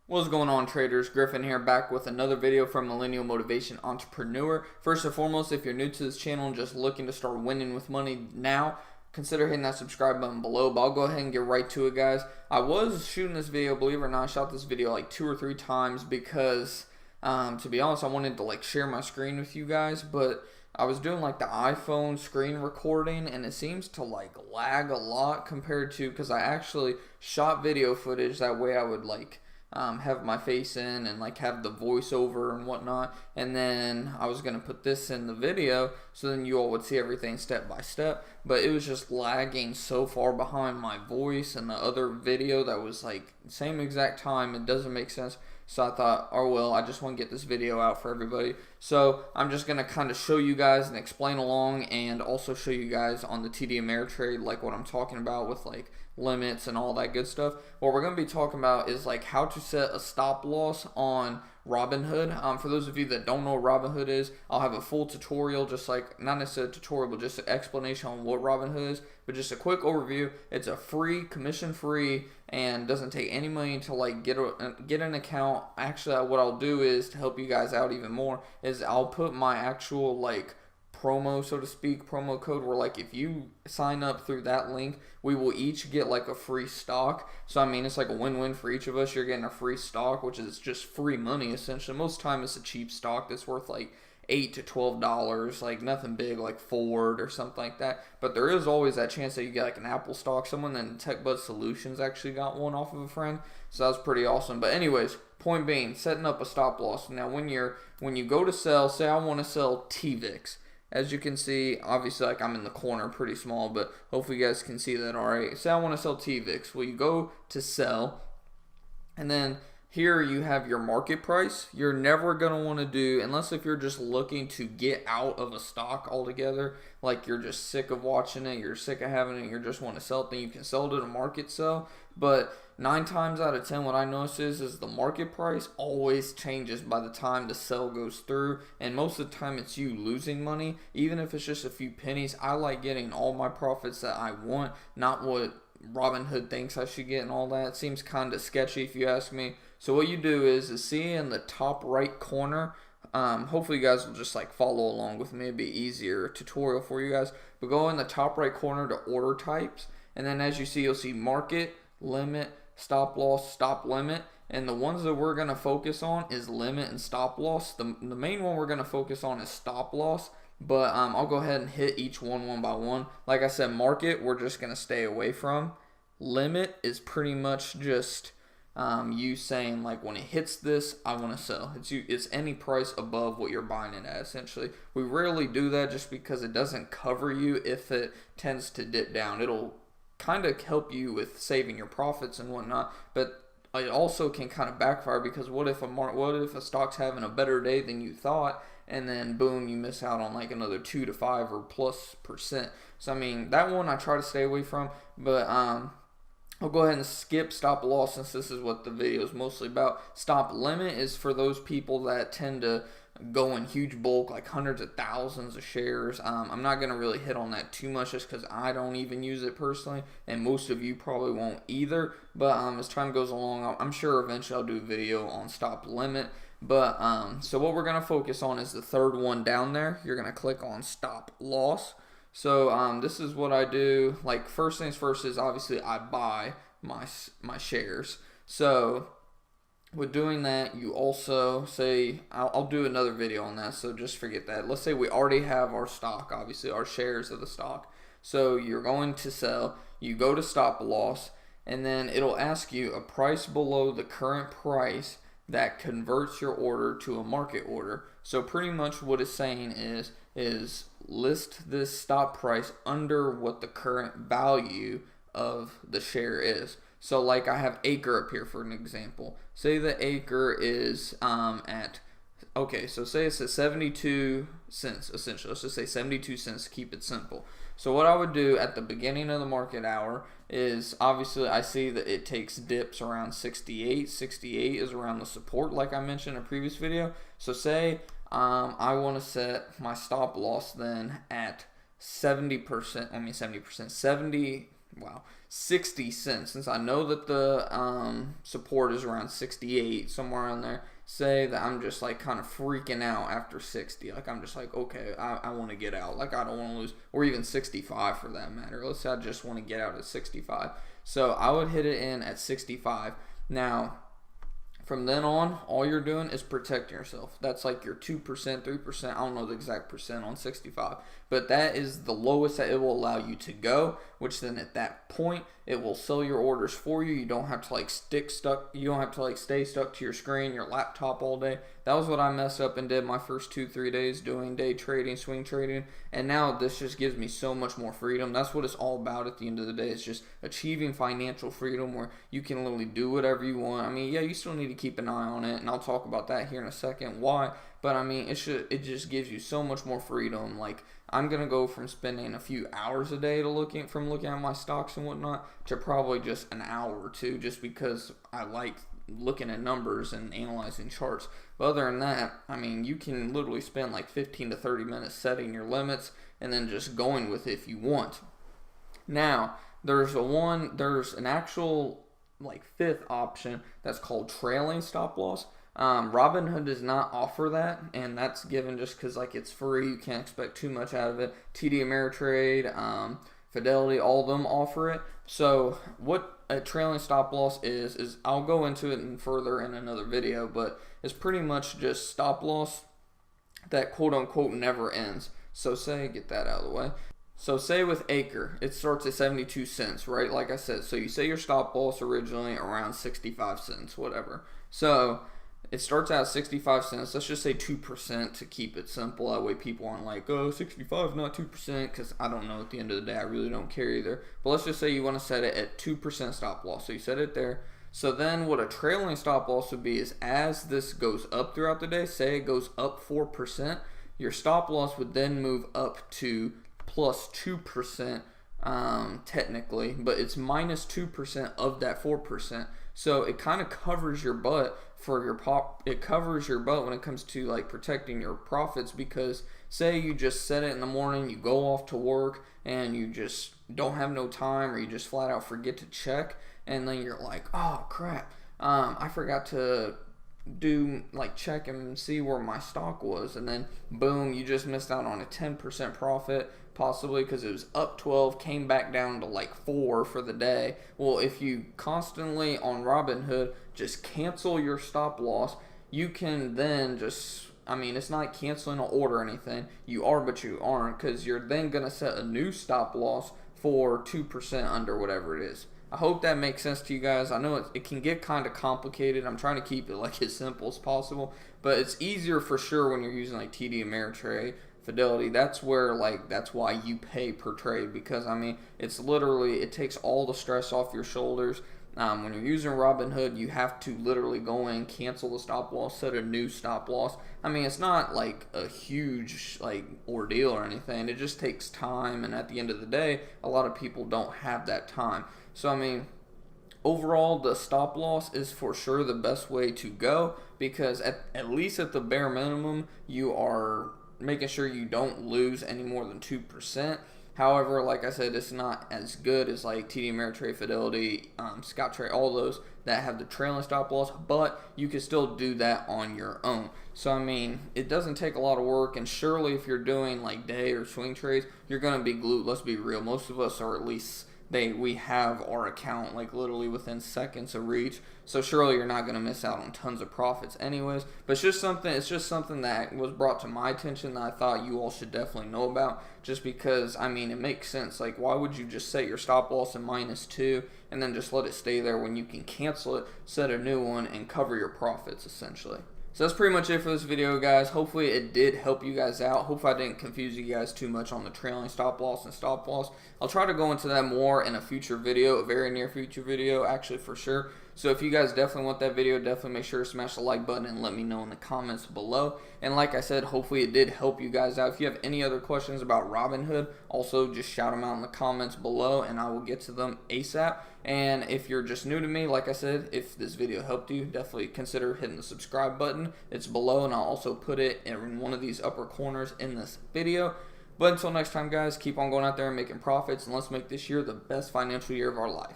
What's going on, traders? Griffin here, back with another video from Millennial Motivation Entrepreneur. First and foremost, if you're new to this channel and just looking to start winning with money now, consider hitting that subscribe button below. But I'll go ahead and get right to it, guys. I was shooting this video, believe it or not, I shot this video like 2 or 3 times because, to be honest, I wanted to like share my screen with you guys, but I was doing like the iPhone screen recording and it seems to like lag a lot compared to, because I actually shot video footage, that way I would like have my face in and like have the voiceover and whatnot, and then I was gonna put this in the video so then you all would see everything step by step, but it was just lagging so far behind my voice and the other video that was like same exact time. It doesn't make sense. So I thought, oh well, I just want to get this video out for everybody. So I'm just going to kind of show you guys and explain along, and also show you guys on the TD Ameritrade like what I'm talking about with like limits and all that good stuff. What we're going to be talking about is like how to set a stop loss on Robinhood. For those of you that don't know what Robinhood is, I'll have a full tutorial, just like, not necessarily a tutorial, but just an explanation on what Robinhood is. But just a quick overview. It's a free, commission free, and doesn't take any money to like get an account. Actually, what I'll do is, to help you guys out even more, is I'll put my actual like promo, so to speak, promo code, where like if you sign up through that link, we will each get like a free stock. So I mean, it's like a win-win for each of us. You're getting a free stock, which is just free money essentially. Most of the time it's a cheap stock that's worth like $8 to $12, like nothing big like Ford or something like that. But there is always that chance that you get like an Apple stock. Someone in TechBuzz Solutions actually got one off of a friend, so that was pretty awesome. But anyways, point being, setting up a stop loss. Now when you go to sell, say I want to sell TVIX. As you can see, obviously, like I'm in the corner pretty small, but hopefully you guys can see that all right. Say I want to sell TVIX. Well, you go to sell, and then here you have your market price. You're never going to want to do, unless if you're just looking to get out of a stock altogether, like you're just sick of watching it, you're sick of having it, you just want to sell it, then you can sell it at a market sell. But 9 times out of 10, what I notice is the market price always changes by the time the sell goes through, and most of the time it's you losing money, even if it's just a few pennies. I like getting all my profits that I want, not what Robinhood thinks I should get and all that. It seems kind of sketchy if you ask me. So what you do is see in the top right corner, hopefully you guys will just like follow along with me. It'd be easier tutorial for you guys. But go in the top right corner to order types, and then as you see, you'll see market, limit, stop loss, stop limit. And the ones that we're going to focus on is limit and stop loss. The main one we're going to focus on is stop loss. But I'll go ahead and hit each one by one. Like I said, market, we're just going to stay away from. Limit is pretty much just you saying like, when it hits this, I want to sell. It's any price above what you're buying it at, essentially. We rarely do that just because it doesn't cover you if it tends to dip down. It'll kind of help you with saving your profits and whatnot, but it also can kind of backfire, because what if a stock's having a better day than you thought, and then boom, you miss out on like another 2 to 5 or plus percent. So I mean, that one I try to stay away from. But I'll go ahead and skip stop loss, since this is what the video is mostly about. Stop limit is for those people that tend to go in huge bulk, like hundreds of thousands of shares. I'm not going to really hit on that too much, just because I don't even use it personally, and most of you probably won't either. But as time goes along, I'm sure eventually I'll do a video on stop limit. But so what we're going to focus on is the third one down there. You're going to click on stop loss. So this is what I do. Like, first things first is obviously I buy my shares. So with doing that, you also say, I'll do another video on that, so just forget that. Let's say we already have our stock, obviously our shares of the stock. So you're going to sell, you go to stop loss, and then it'll ask you a price below the current price that converts your order to a market order. So pretty much what it's saying is list this stop price under what the current value of the share is. So like I have Acre up here for an example. Say the Acre is so say it's at 72 cents essentially. Let's just say 72 cents to keep it simple. So what I would do at the beginning of the market hour is, obviously I see that it takes dips around 68. 68 is around the support, like I mentioned in a previous video. So say I want to set my stop loss then at 70%, 70 wow, 60 cents. Since I know that the support is around 68, somewhere around there, say that I'm just like kind of freaking out after 60. Like I'm just like, okay, I want to get out. Like I don't want to lose, or even 65 for that matter. Let's say I just want to get out at 65. So I would hit it in at 65. Now, from then on, all you're doing is protecting yourself. That's like your 2%, 3%. I don't know the exact percent on 65. But that is the lowest that it will allow you to go, which then at that point, it will sell your orders for you. You don't have to like you don't have to like stay stuck to your screen, your laptop all day. That was what I messed up and did my first 2-3 days doing day trading, swing trading. And now this just gives me so much more freedom. That's what it's all about at the end of the day. It's just achieving financial freedom where you can literally do whatever you want. I mean, yeah, you still need to keep an eye on it, and I'll talk about that here in a second, why. But I mean, it just gives you so much more freedom. Like I'm gonna go from spending a few hours a day looking at my stocks and whatnot to probably just an hour or two, just because I like looking at numbers and analyzing charts. But other than that, I mean, you can literally spend like 15 to 30 minutes setting your limits and then just going with it if you want. Now, there's an actual like fifth option that's called trailing stop loss. Robinhood does not offer that, and that's given just because like it's free. You can't expect too much out of it. TD Ameritrade, Fidelity, all of them offer it. So what a trailing stop loss is I'll go into it further in another video, but it's pretty much just stop loss that quote unquote never ends. So get that out of the way. So say with Acre, it starts at 72 cents, right? Like I said, so you say your stop loss originally around 65 cents, whatever. So it starts out at 65 cents. Let's just say 2% to keep it simple. That way people aren't like, oh, 65, not 2%, because I don't know at the end of the day. I really don't care either. But let's just say you want to set it at 2% stop loss. So you set it there. So then what a trailing stop loss would be is as this goes up throughout the day, say it goes up 4%, your stop loss would then move up to plus 2%, technically, but it's minus 2% of that 4%. So it kind of covers your butt it covers your butt when it comes to like protecting your profits, because say you just set it in the morning, you go off to work and you just don't have no time, or you just flat out forget to check, and then you're like, oh crap, I forgot to check and see where my stock was, and then boom, you just missed out on a 10% profit, possibly because it was up 12, came back down to like 4 for the day. Well, if you constantly on Robinhood just cancel your stop loss, you can then just, I mean, it's not canceling an order or anything. You are, but you aren't, because you're then going to set a new stop loss for 2% under whatever it is. I hope that makes sense to you guys. I know it can get kind of complicated. I'm trying to keep it like as simple as possible, but it's easier for sure when you're using like TD Ameritrade, Fidelity. That's why you pay per trade, because I mean, it's literally, it takes all the stress off your shoulders. When you're using Robinhood, you have to literally go in, cancel the stop loss, set a new stop loss. I mean, it's not like a huge like ordeal or anything. It just takes time, and at the end of the day, a lot of people don't have that time. So I mean, overall, the stop loss is for sure the best way to go, because at least at the bare minimum, you are making sure you don't lose any more than 2%. However, like I said, it's not as good as like TD Ameritrade, Fidelity, Scottrade, all those that have the trailing stop loss, but you can still do that on your own. So I mean, it doesn't take a lot of work, and surely if you're doing like day or swing trades, you're gonna be glued. Let's be real, most of us are, at least we have our account like literally within seconds of reach, so surely you're not going to miss out on tons of profits anyways. But it's just something that was brought to my attention that I thought you all should definitely know about, just because I mean, it makes sense. Like, why would you just set your stop loss at -2 and then just let it stay there when you can cancel it, set a new one, and cover your profits essentially? So that's pretty much it for this video, guys. Hopefully it did help you guys out. Hopefully I didn't confuse you guys too much on the trailing stop loss and stop loss. I'll try to go into that more in a future video, a very near future video, actually, for sure. So if you guys definitely want that video, definitely make sure to smash the like button and let me know in the comments below. And like I said, hopefully it did help you guys out. If you have any other questions about Robinhood, also just shout them out in the comments below and I will get to them ASAP. And if you're just new to me, like I said, if this video helped you, definitely consider hitting the subscribe button. It's below, and I'll also put it in one of these upper corners in this video. But until next time, guys, keep on going out there and making profits, and let's make this year the best financial year of our life.